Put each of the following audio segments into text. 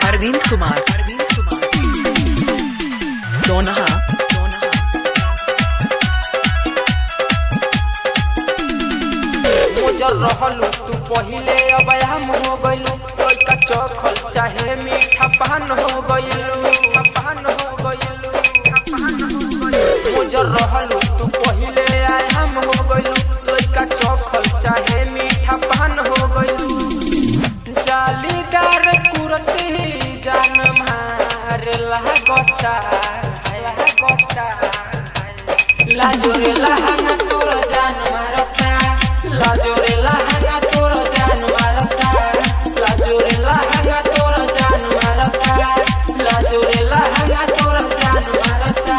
अरविंद कुमार दोनहा मोजर रहलू तू पहिले अब हम हो गइलू लइका चखल चाहे मीठा पान हो गइलू मोजर रहलू तू पहिले हम हो गइलू लइका चखल चाहे मीठा पान हो गइलू जालीदार कुरती जान मार लागता लाजोरे लहंगा तोर जान मारता लाजोरे लहंगा तोर जान मारता लाजोरे लहंगा तोर जान मारता लाजोरे लहंगा तोर जान मारता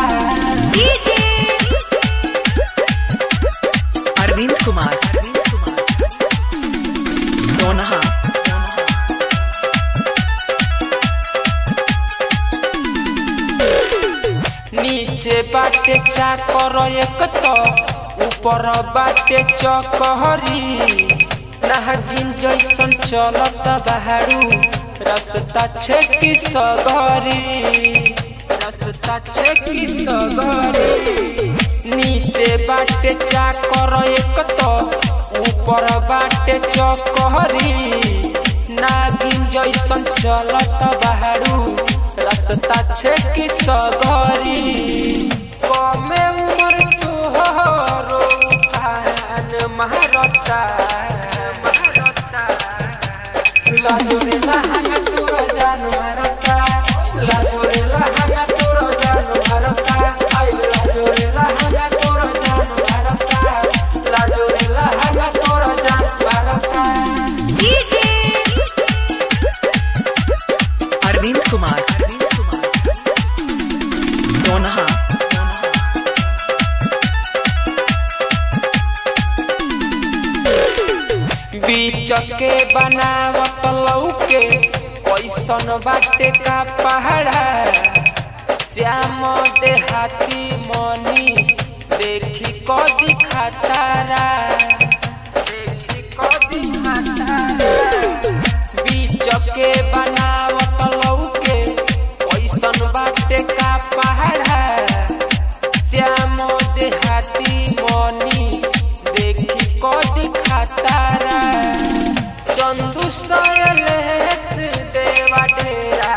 अरविंद कुमार दोनहा नीचे बाटे चाकर एक तो ऊपर बाटे चकहरी नागिन जैसन चलत बहारू रास्ता छेकी सगरी नीचे बाटे चाकर एक तो ऊपर बाटे चकहरी नागिन जैसन चलत बहारू रास्ता छेकी सगरी कमे उमर तोहरो फान महारता लाजोरे लहंगा तोर जान मारता लाजोरे लहंगा तोर जान मारता आई लाजोरे लहंगा तोर जान मारता लाजोरे लहंगा तोर जान मारता अरविंद कुमार दोनहा बीच के बनावट लौके कैसन बाटे का पहाड़ा श्याम देहाती मनीष देखी क दिखातारा बीच के बनावट लौके कैसन बाटे का पहाड़ा श्याम देहाती मनीष देखी क दिखातारा चंदू सयलेस देवा डेरा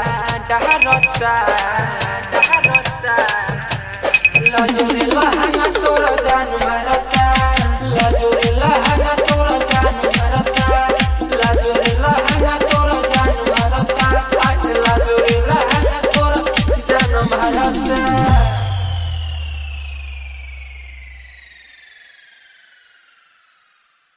डहरता लाजोरे